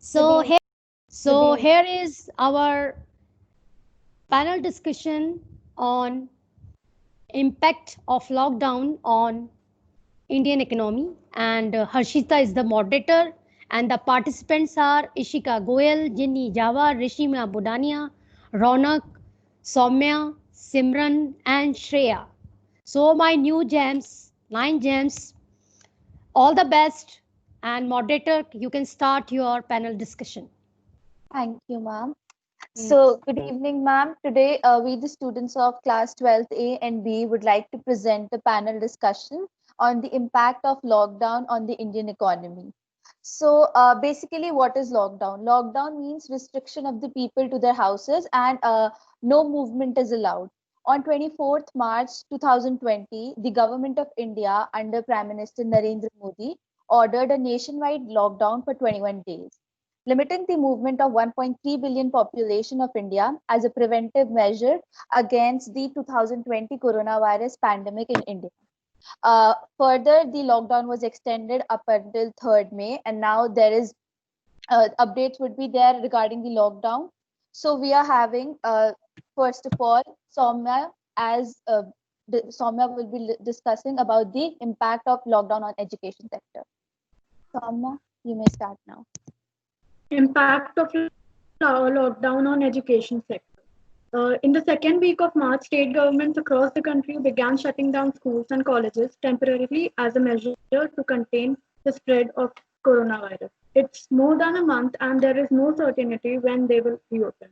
So Good here, so evening. here is our panel discussion on impact of lockdown on Indian economy. And Harshita is the moderator, and the participants are Ishika Goyal, Jinny Jawar, Rishima Budania, Ronak, Soumya, Simran, and Shreya. So my new gems, 9 gems, all the best. And moderator, you can start your panel discussion. Thank you, ma'am. So, good evening, ma'am. Today, we, the students of class 12th A and B, would like to present a panel discussion on the impact of lockdown on the Indian economy. So, basically, what is lockdown? Lockdown means restriction of the people to their houses and no movement is allowed. On 24th March 2020, the government of India, under Prime Minister Narendra Modi, ordered a nationwide lockdown for 21 days, limiting the movement of 1.3 billion population of India as a preventive measure against the 2020 coronavirus pandemic in India. Further, the lockdown was extended up until 3rd May, and now there is updates would be there regarding the lockdown. So we are having, first of all, Soumya as Soumya will be discussing about the impact of lockdown on education sector. Soumya, you may start now. Impact of lockdown on education sector. In the second week of March, state governments across the country began shutting down schools and colleges temporarily as a measure to contain the spread of coronavirus. It's more than a month and there is no certainty when they will reopen.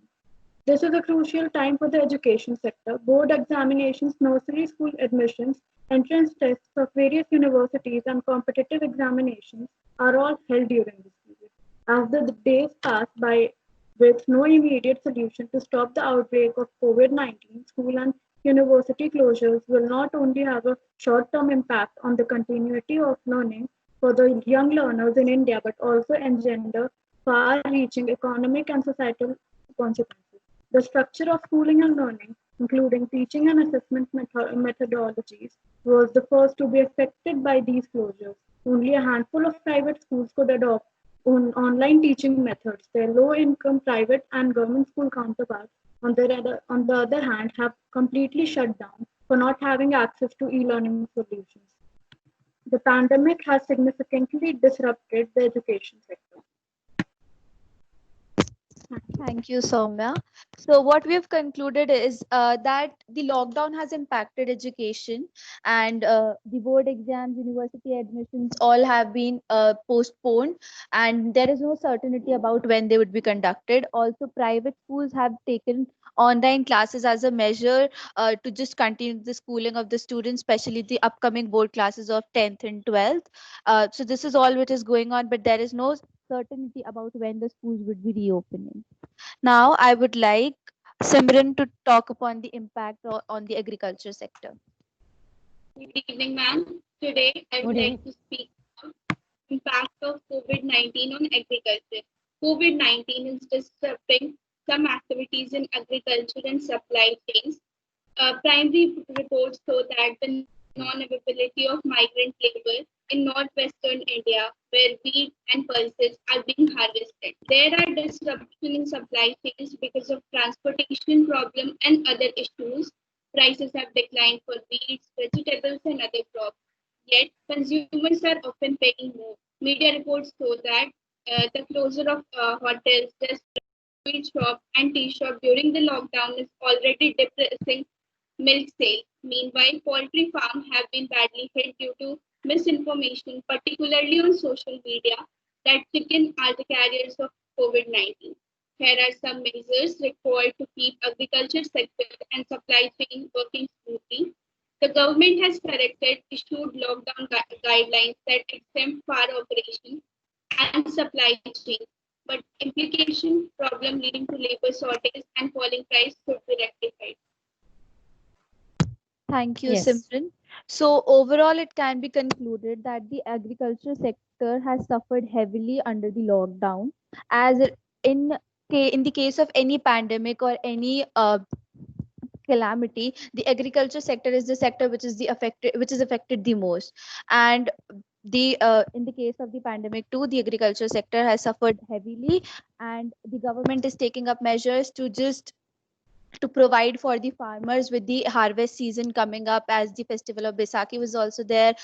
This is a crucial time for the education sector. Board examinations, nursery school admissions, entrance tests of various universities, and competitive examinations are all held during this period. As the days pass by with no immediate solution to stop the outbreak of COVID 19, school and university closures will not only have a short term impact on the continuity of learning for the young learners in India, but also engender far reaching economic and societal consequences. The structure of schooling and learning, including teaching and assessment methodologies, was the first to be affected by these closures. Only a handful of private schools could adopt online teaching methods. Their low-income private and government school counterparts, on the other hand, have completely shut down for not having access to e-learning solutions. The pandemic has significantly disrupted the education sector. Thank you, Soumya. So, what we have concluded is that the lockdown has impacted education, and the board exams, university admissions, all have been postponed, and there is no certainty about when they would be conducted. Also, private schools have taken online classes as a measure to just continue the schooling of the students, especially the upcoming board classes of 10th and 12th. So, this is all which is going on, but there is no certainty about when the schools would be reopening. Now, I would like Simran to talk upon the impact on the agriculture sector. Good evening, ma'am. Today, I Good would evening. like to speak about impact of COVID-19 on agriculture. COVID-19 is disrupting some activities in agriculture and supply chains. Primary reports show that the non-availability of migrant labor in northwestern India, where wheat and pulses are being harvested. There are disruptions in supply chains because of transportation problem and other issues. Prices have declined for wheat, vegetables, and other crops. Yet, consumers are often paying more. Media reports show that the closure of hotels, restaurants, sweet shop, and tea shop during the lockdown is already depressing milk sales. Meanwhile, poultry farms have been badly hit due to misinformation, particularly on social media, that chicken are the carriers of COVID-19. Here are some measures required to keep agriculture sector and supply chain working smoothly. The government has corrected issued lockdown guidelines that exempt farm operations and supply chain, but implication problem leading to labor shortage and falling price should be rectified. Thank you, Yes. Simran. So, overall, it can be concluded that the agriculture sector has suffered heavily under the lockdown, as in in the case of any pandemic or any calamity, the agriculture sector is the sector which is affected the most. And in the case of the pandemic too, the agriculture sector has suffered heavily, and the government is taking up measures to provide for the farmers with the harvest season coming up. As the festival of Baisakhi was also there,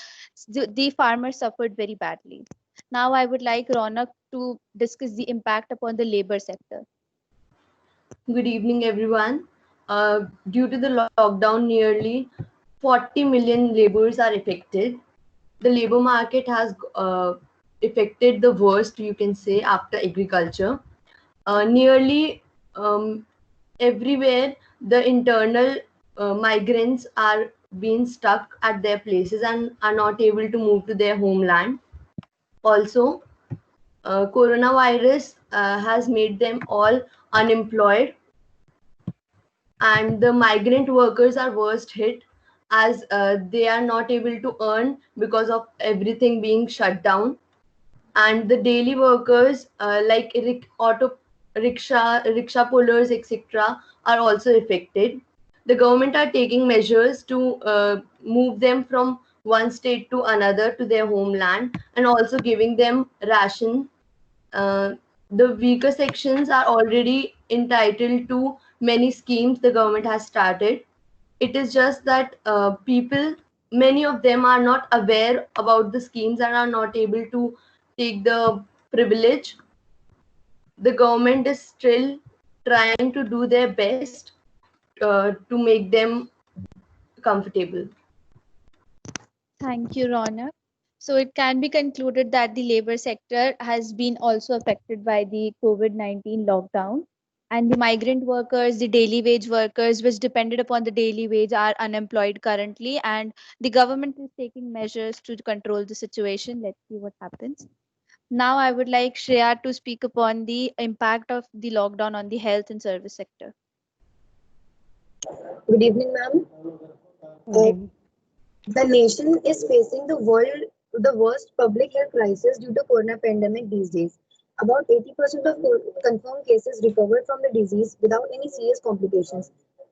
the farmers suffered very badly. Now I would like Ronak to discuss the impact upon the labor sector. Good evening, everyone. Due to the lockdown, nearly 40 million laborers are affected. The labor market has affected the worst, you can say, after agriculture. Nearly everywhere, the internal migrants are being stuck at their places and are not able to move to their homeland. Also, coronavirus has made them all unemployed, and the migrant workers are worst hit as they are not able to earn because of everything being shut down. And the daily workers like rickshaw pullers, etc., are also affected. The government are taking measures to move them from one state to another to their homeland, and also giving them ration. uh, the weaker sections are already entitled to many schemes the government has started. It is just that people, many of them are not aware about the schemes and are not able to take the privilege. The government is still trying to do their best to make them comfortable. Thank you, Ronak. So it can be concluded that the labor sector has been also affected by the COVID-19 lockdown, and the migrant workers, the daily wage workers, which depended upon the daily wage, are unemployed currently, and the government is taking measures to control the situation. Let's see what happens. Now, I would like Shreya to speak upon the impact of the lockdown on the health and service sector. Good evening, ma'am. The nation is facing the worst public health crisis due to corona pandemic these days. About 80% of confirmed cases recovered from the disease without any serious complications.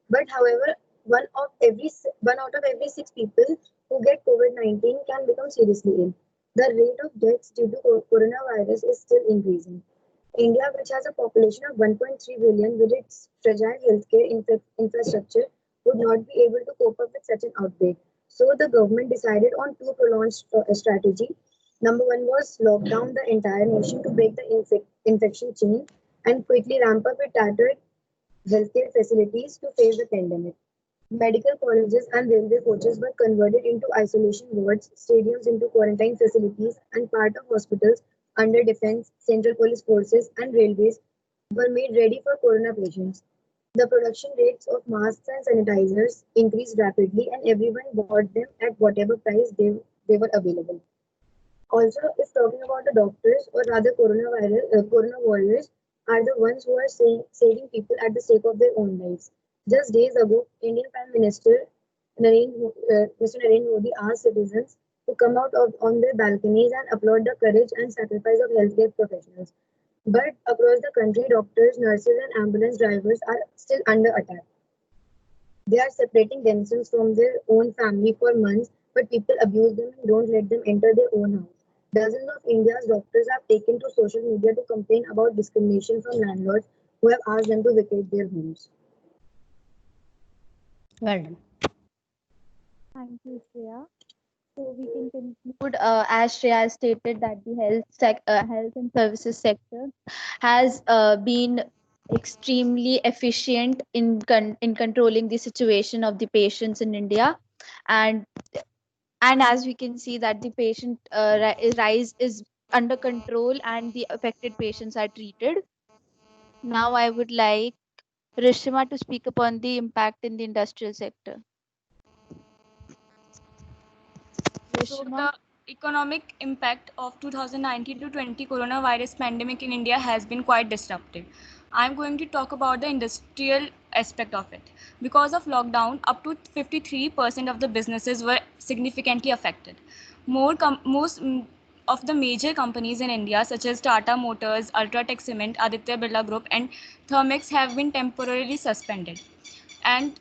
But however, one out of every six people who get COVID-19 can become seriously ill. The rate of deaths due to coronavirus is still increasing. India, which has a population of 1.3 billion with its fragile healthcare infrastructure, would not be able to cope up with such an outbreak. So the government decided on two prolonged strategy. Number one was lock down the entire nation to break the infection chain and quickly ramp up with tattered healthcare facilities to face the pandemic. Medical colleges and railway coaches were converted into isolation wards, stadiums into quarantine facilities, and part of hospitals under defense, central police forces, and railways were made ready for corona patients. The production rates of masks and sanitizers increased rapidly, and everyone bought them at whatever price they were available. Also, if talking about the doctors, or rather corona warriors, are the ones who are saving people at the stake of their own lives. Just days ago, Indian Prime Minister Mr. Narendra Modi asked citizens to come out on their balconies and applaud the courage and sacrifice of healthcare professionals. But across the country, doctors, nurses, and ambulance drivers are still under attack. They are separating themselves from their own family for months, but people abuse them and don't let them enter their own house. Dozens of India's doctors have taken to social media to complain about discrimination from landlords who have asked them to vacate their homes. Well done. Thank you, Shreya. So we can conclude, as Shreya stated, that the health and services sector has been extremely efficient in controlling the situation of the patients in India, and as we can see that the patient rise is under control and the affected patients are treated. Now I would like Rishima to speak upon the impact in the industrial sector. So the economic impact of 2019 to 20 coronavirus pandemic in India has been quite disruptive. I'm going to talk about the industrial aspect of it. Because of lockdown, up to 53% of the businesses were significantly affected. Most of the major companies in India, such as Tata Motors, Ultratech Cement, Aditya Birla Group, and Thermex, have been temporarily suspended. And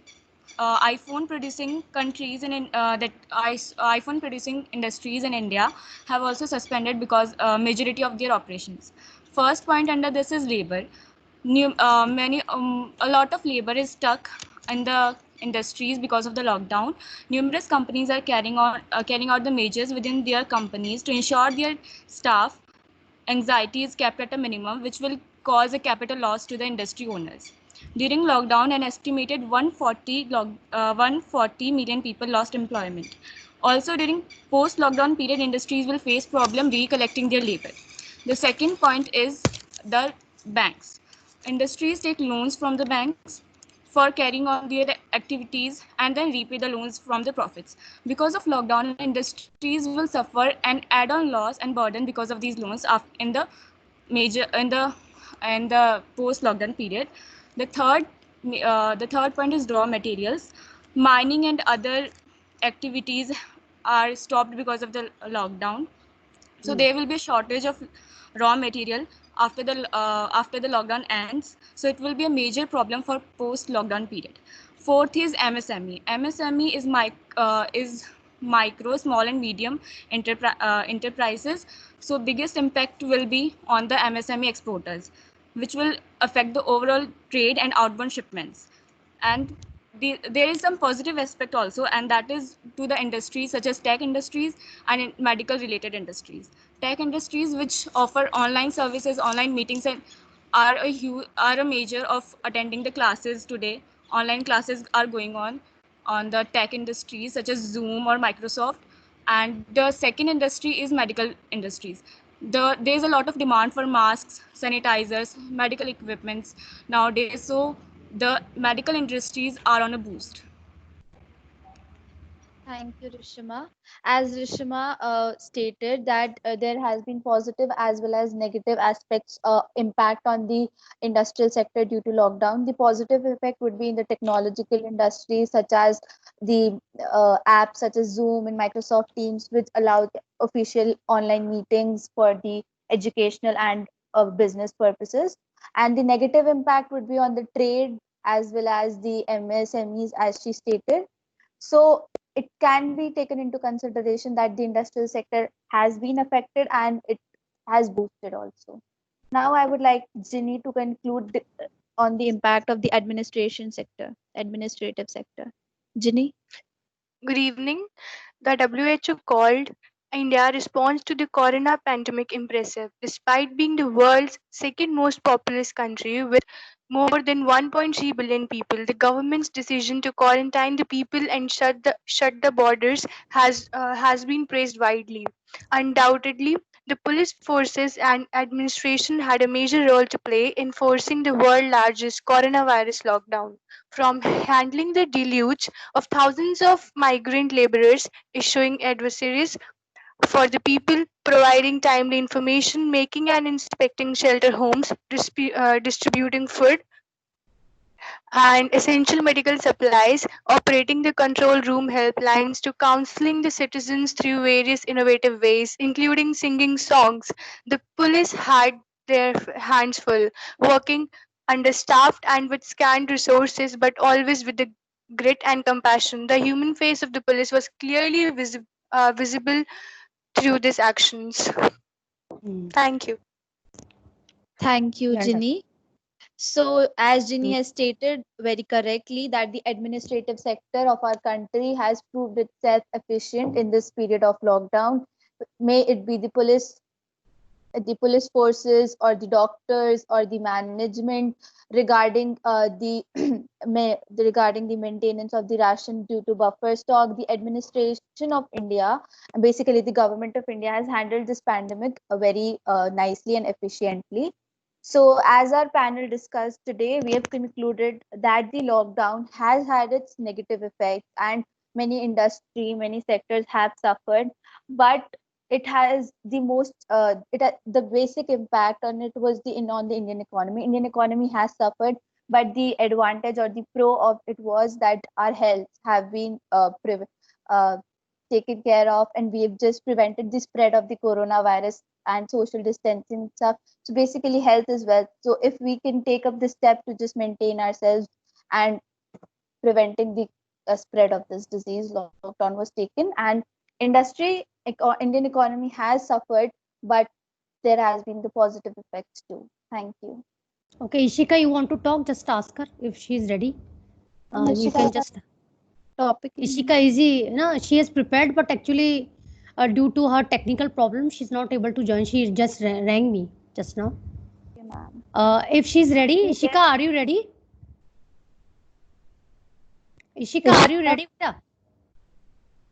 iPhone producing countries iPhone producing industries in India have also suspended because majority of their operations. First point under this is labor. A lot of labor is stuck in the industries because of the lockdown. Numerous companies are carrying out the measures within their companies to ensure their staff anxiety is kept at a minimum, which will cause a capital loss to the industry owners. During lockdown, an estimated 140 million people lost employment. Also, during post-lockdown period, industries will face problem recollecting their labor. The second point is the banks. Industries take loans from the banks for carrying on their activities and then repay the loans from the profits. Because of lockdown, industries will suffer an add-on loss and burden because of these loans in the major in the post-lockdown period. The third point is raw materials. Mining and other activities are stopped because of the lockdown, so there will be a shortage of raw material after the lockdown ends. So it will be a major problem for post lockdown period. Fourth is MSME. MSME is micro, small and medium enterprises. So biggest impact will be on the MSME exporters, which will affect the overall trade and outbound shipments. And there is some positive aspect also, and that is to the industries such as tech industries and medical related industries. Tech industries which offer online services, online meetings, and are a major of attending the classes today. Online classes are going on the tech industries such as Zoom or Microsoft. And the second industry is medical industries. There's a lot of demand for masks, sanitizers, medical equipments nowadays, so the medical industries are on a boost. Thank you, Rishima. As Rishima stated that there has been positive as well as negative aspects impact on the industrial sector due to lockdown. The positive effect would be in the technological industry, such as the apps such as Zoom and Microsoft Teams, which allow the official online meetings for the educational and business purposes. And the negative impact would be on the trade as well as the MSMEs, as she stated. So it can be taken into consideration that the industrial sector has been affected and it has boosted also. Now I would like Ginny to conclude on the impact of the administrative sector. Ginny? Good evening. The WHO called India response to the corona pandemic impressive. Despite being the world's second most populous country with more than 1.3 billion people, the government's decision to quarantine the people and shut the borders has been praised widely. Undoubtedly, the police forces and administration had a major role to play in forcing the world's largest coronavirus lockdown. From handling the deluge of thousands of migrant laborers, issuing advisories for the people, providing timely information, making and inspecting shelter homes, distributing food and essential medical supplies, operating the control room helplines to counseling the citizens through various innovative ways, including singing songs. The police had their hands full, working understaffed and with scant resources, but always with the grit and compassion. The human face of the police was clearly visible through these actions. Thank you. Thank you, Well done. Ginny. So, as Ginny has stated very correctly, that the administrative sector of our country has proved itself efficient in this period of lockdown. May it be the police forces or the doctors or the management regarding regarding the maintenance of the ration due to buffer stock. The administration of India, and basically the government of India, has handled this pandemic very nicely and efficiently. So, as our panel discussed today, we have concluded that the lockdown has had its negative effects and many sectors have suffered. But it has the the basic impact on it was on the Indian economy. Indian economy has suffered, but the advantage or the pro of it was that our health have been uh, taken care of, and we have just prevented the spread of the coronavirus and social distancing stuff. So basically, health is wealth. So if we can take up the step to just maintain ourselves and preventing the spread of this disease. Lockdown was taken, and Indian economy has suffered, but there has been the positive effects too. Thank you. Okay, Ishika, you want to talk? Just ask her if she's ready. You Ishika can has just. topic. Ishika is no, she is prepared, but actually, due to her technical problem, she's not able to join. She just rang me just now. Okay, ma'am. If she's ready, Ishika, are you ready? Ishika, are you ready, beta?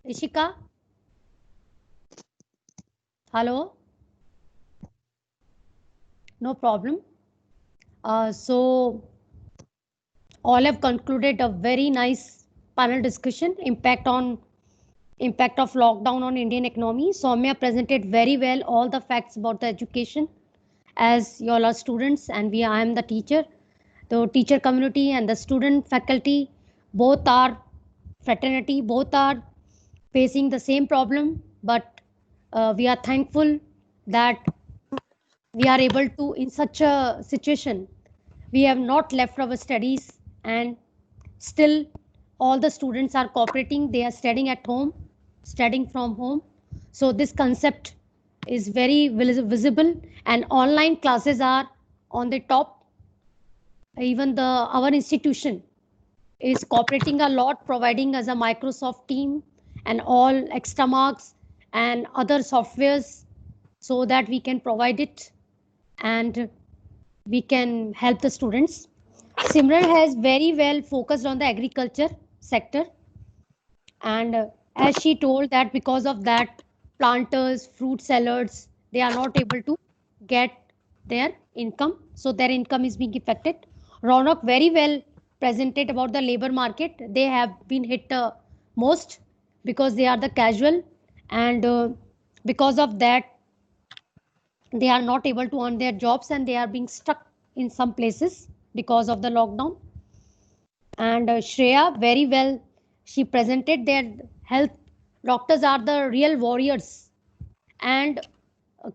Ishika? Hello? No problem. So, all have concluded a very nice panel discussion, impact of lockdown on Indian economy. Soumya presented very well all the facts about the education, as you all are students and I am the teacher. The teacher community and the student faculty both are fraternity, both are facing the same problem, but we are thankful that we are able to, in such a situation, we have not left our studies, and still all the students are cooperating. They are studying at home, studying from home. So this concept is very visible, and online classes are on the top. Even our institution is cooperating a lot, providing us a Microsoft team and all extra marks and other softwares, so that we can provide it and we can help the students. Simran has very well focused on the agriculture sector, and as she told that because of that, planters, fruit sellers, they are not able to get their income, so their income is being affected. Ronak very well presented about the labor market. They have been hit most because they are the casual, and because of that they are not able to earn their jobs and they are being stuck in some places because of the lockdown. And Shreya very well, she presented their health. Doctors are the real warriors, and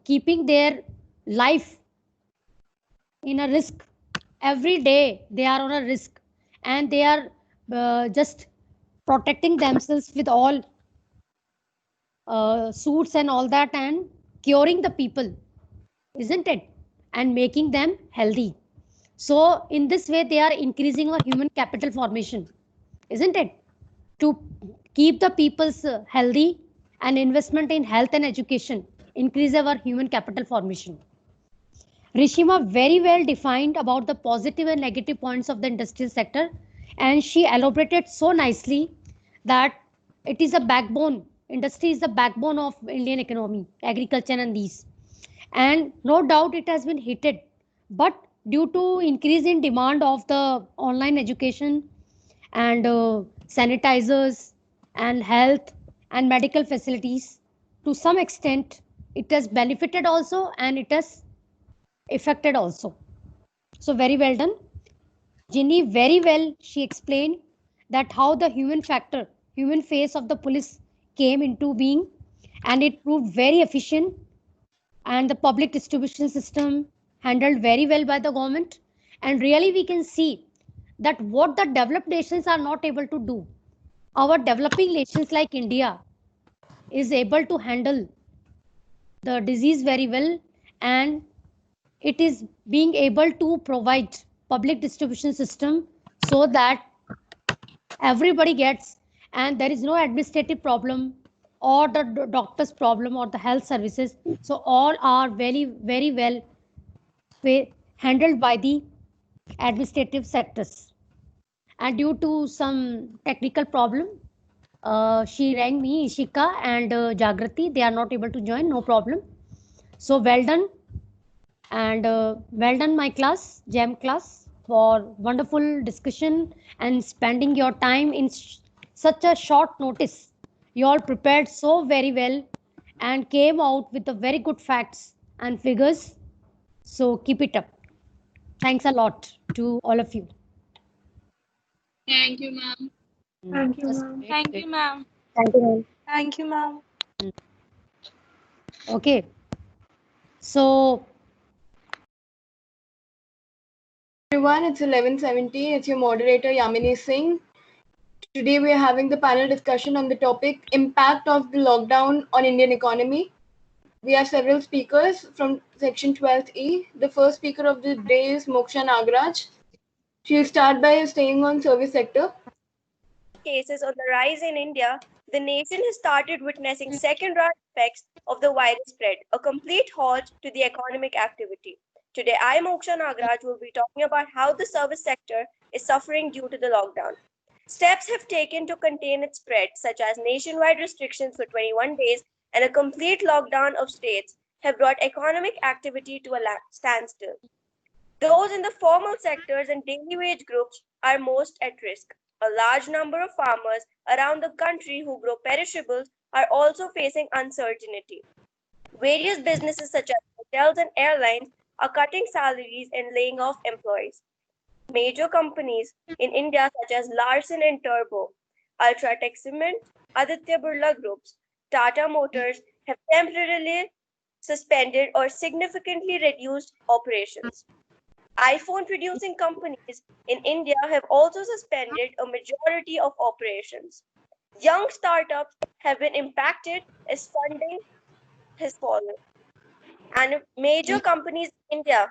keeping their life in a risk. Every day they are on a risk, and they are just protecting themselves with all suits and all that, and curing the people, isn't it? And making them healthy. So in this way, they are increasing our human capital formation, isn't it? To keep the people's healthy, and investment in health and education increase our human capital formation. Rishima very well defined about the positive and negative points of the industrial sector, and she elaborated so nicely that it is a backbone. Industry is the backbone of Indian economy, agriculture and these. And no doubt it has been heated, but due to increase in demand of the online education and sanitizers and health and medical facilities, to some extent it has benefited also and it has affected also. So very well done. Ginny very well, she explained that how the human factor, human face of the police came into being, and it proved very efficient, and the public distribution system handled very well by the government. And really we can see that what the developed nations are not able to do, our developing nations like India is able to handle the disease very well, and it is being able to provide public distribution system so that everybody gets, and there is no administrative problem or the doctor's problem or the health services. So all are very well handled by the administrative sectors. And due to some technical problem, she rang me, Ishika and Jagrati. They are not able to join, no problem. So well done, and well done my class, GEM class, for wonderful discussion and spending your time in such a short notice. You all prepared so very well and came out with the very good facts and figures. So keep it up. Thanks a lot to all of you. Thank you, ma'am. Thank you, Just ma'am. wait, Thank wait. you, ma'am. Thank you, ma'am. Thank you, ma'am. Okay. So Everyone, it's 11:70. It's your moderator Yamini Singh. Today we are having the panel discussion on the topic impact of the lockdown on Indian economy. We have several speakers from section 12th E. The first speaker of the day is Moksha Nagraj. She'll start by staying on service sector. Cases on the rise in India, the nation has started witnessing second-round effects of the virus spread, a complete halt to the economic activity. Today, I, Moksha Nagraj, will be talking about how the service sector is suffering due to the lockdown. Steps have taken to contain its spread, such as nationwide restrictions for 21 days and a complete lockdown of states, have brought economic activity to a standstill. Those in the formal sectors and daily wage groups are most at risk. A large number of farmers around the country who grow perishables are also facing uncertainty. Various businesses such as hotels and airlines are cutting salaries and laying off employees. Major companies in India such as Larsen and Turbo, Ultratech Cement, Aditya Birla Groups, Tata Motors have temporarily suspended or significantly reduced operations. iPhone producing companies in India have also suspended a majority of operations. Young startups have been impacted as funding has fallen. And major companies in India,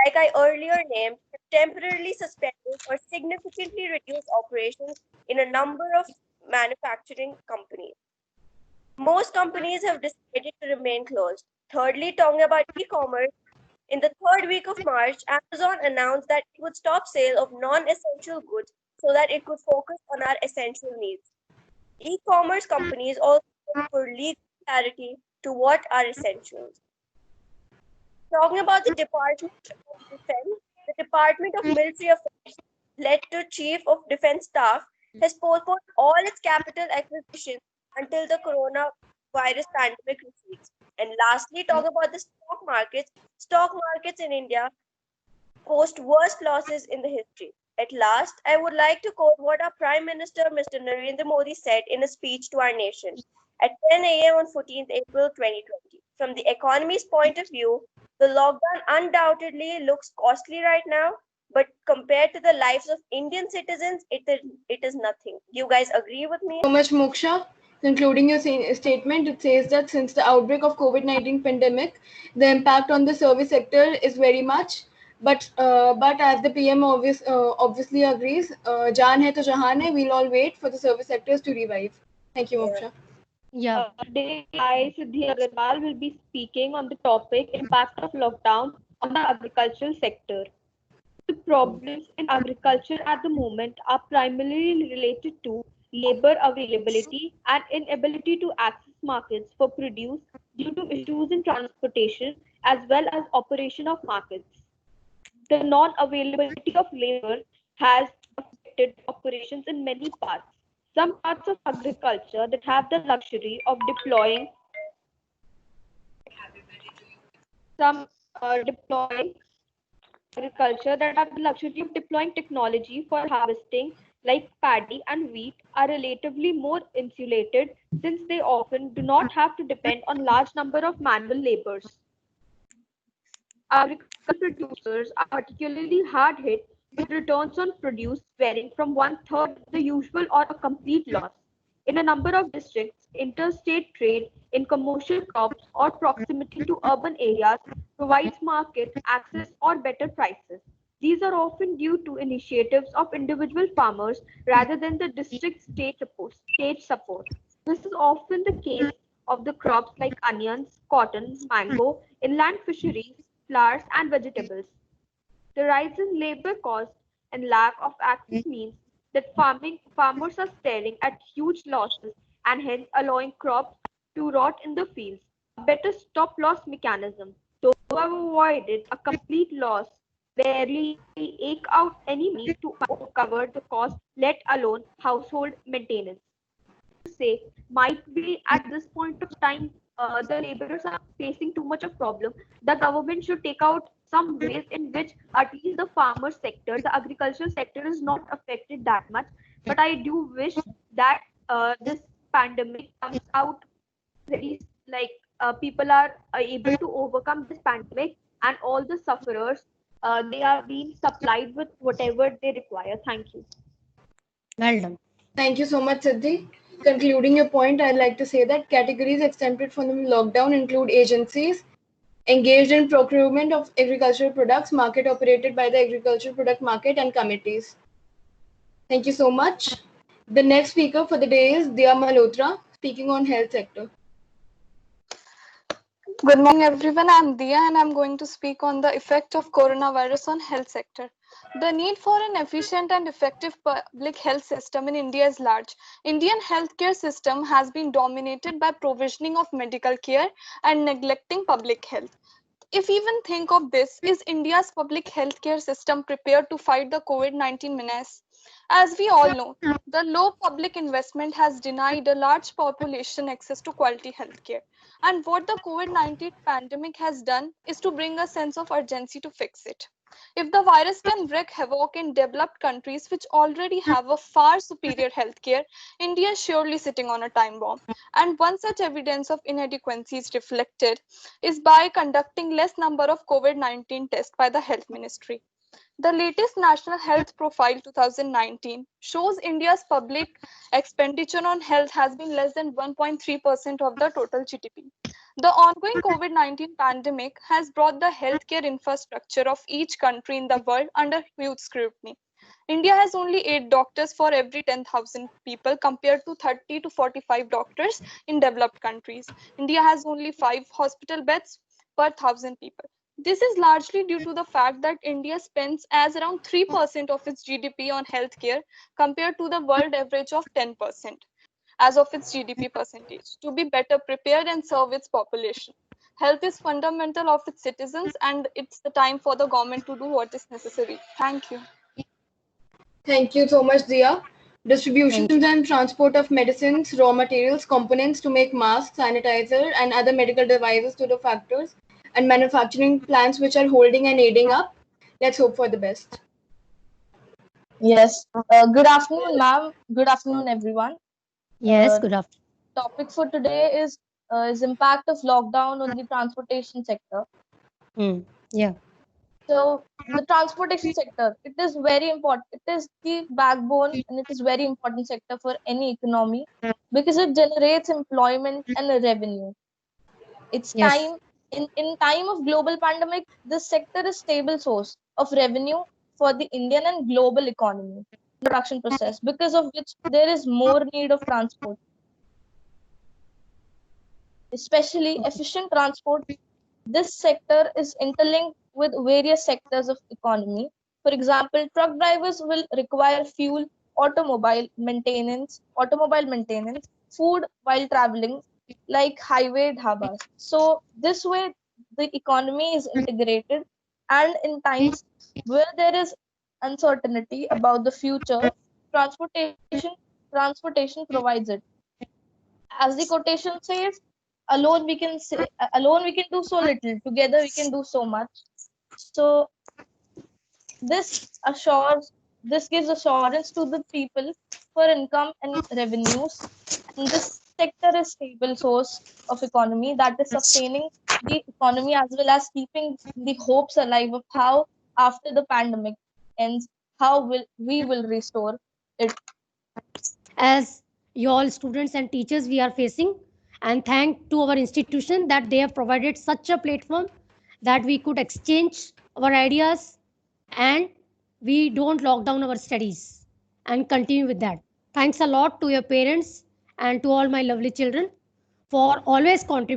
like I earlier named, have temporarily suspended or significantly reduced operations in a number of manufacturing companies. Most companies have decided to remain closed. Thirdly, talking about e-commerce, in the third week of March, Amazon announced that it would stop sale of non-essential goods so that it could focus on our essential needs. E-commerce companies also look for legal clarity to what are essentials. Talking about the Department of Defense, the Department of Military Affairs, led to Chief of Defense Staff, has postponed all its capital acquisitions until the coronavirus pandemic recedes. And lastly, talk about the stock markets. Stock markets in India post worst losses in the history. At last, I would like to quote what our Prime Minister, Mr. Narendra Modi, said in a speech to our nation at 10 a.m. on 14th April 2020. From the economy's point of view, the lockdown undoubtedly looks costly right now, but compared to the lives of Indian citizens, it is nothing. Do you guys agree with me? So much, Moksha. Concluding your statement, it says that since the outbreak of COVID-19 pandemic, the impact on the service sector is very much. But as the PM obviously agrees, Jaan hai to jahan hai, we'll all wait for the service sectors to revive. Thank you, Moksha. Yeah. Today, I, Siddhi Agarwal, will be speaking on the topic impact of lockdown on the agricultural sector. The problems in agriculture at the moment are primarily related to labor availability and inability to access markets for produce due to issues in transportation as well as operation of markets. The non-availability of labor has affected operations in many parts. Some parts of agriculture that have the luxury of deploying agriculture that have the luxury of deploying technology for harvesting like paddy and wheat are relatively more insulated since they often do not have to depend on large number of manual laborers. Agricultural producers are particularly hard hit with returns on produce varying from 1/3 the usual or a complete loss. In a number of districts, interstate trade in commercial crops or proximity to urban areas provides market access or better prices. These are often due to initiatives of individual farmers rather than the district state support. This is often the case of the crops like onions, cotton, mango, inland fisheries, flowers, and vegetables. The rise in labor costs and lack of access means that farmers are staring at huge losses and hence allowing crops to rot in the fields. A better stop-loss mechanism, though have avoided a complete loss, barely eke out any money to cover the cost, let alone household maintenance. Say might be at this point of time the laborers are facing too much of problem. The government should take out some ways in which at least the farmer sector, the agricultural sector is not affected that much. But I do wish that this pandemic comes out very people are able to overcome this pandemic and all the sufferers they are being supplied with whatever they require. Thank you. Well done. Thank you so much, Siddhi. Concluding your point, I'd like to say that categories exempted from the lockdown include agencies engaged in procurement of agricultural products, market operated by the agricultural product market, and committees. Thank you so much. The next speaker for the day is Dia Malhotra, speaking on health sector. Good morning, everyone. I'm Dia, and I'm going to speak on the effect of coronavirus on health sector. The need for an efficient and effective public health system in India is large. Indian healthcare system has been dominated by provisioning of medical care and neglecting public health. If we even think of this, is India's public healthcare system prepared to fight the COVID-19 menace? As we all know, the low public investment has denied a large population access to quality healthcare. And what the COVID-19 pandemic has done is to bring a sense of urgency to fix it. If the virus can wreak havoc in developed countries which already have a far superior healthcare, India is surely sitting on a time bomb. And one such evidence of inadequacies reflected is by conducting less number of COVID-19 tests by the Health Ministry. The latest National Health Profile 2019 shows India's public expenditure on health has been less than 1.3% of the total GDP. The ongoing COVID-19 pandemic has brought the healthcare infrastructure of each country in the world under huge scrutiny. India has only 8 doctors for every 10,000 people compared to 30 to 45 doctors in developed countries. India has only 5 hospital beds per 1,000 people. This is largely due to the fact that India spends as around 3% of its GDP on healthcare compared to the world average of 10% as of its GDP percentage to be better prepared and serve its population. Health is fundamental of its citizens and it's the time for the government to do what is necessary. Thank you. Thank you so much, Dia. Distribution and transport of medicines, raw materials, components to make masks, sanitizer, and other medical devices to the factors and manufacturing plants which are holding and aiding up. Let's hope for the best. Yes. Good afternoon, ma'am. Good afternoon, everyone. Yes, good afternoon. Topic for today is impact of lockdown on the transportation sector. Yeah. So the transportation sector, it is very important. It is the backbone and it is very important sector for any economy because it generates employment and revenue. It's Yes. time in time of global pandemic, this sector is stable source of revenue for the Indian and global economy production process, because of which there is more need of transport, especially efficient transport. This sector is interlinked with various sectors of economy. For example, truck drivers will require fuel, automobile maintenance, food while traveling, like highway dhabas. So this way, the economy is integrated, and in times where there is uncertainty about the future, transportation provides it. As the quotation says, alone we can do so little, together we can do so much. So this gives assurance to the people for income and revenues, and this sector is stable source of economy that is sustaining the economy as well as keeping the hopes alive of how after the pandemic ends, how we will restore it. As you all students and teachers we are facing, and thank to our institution that they have provided such a platform that we could exchange our ideas and we don't lock down our studies and continue with that. Thanks a lot to your parents and to all my lovely children for always contributing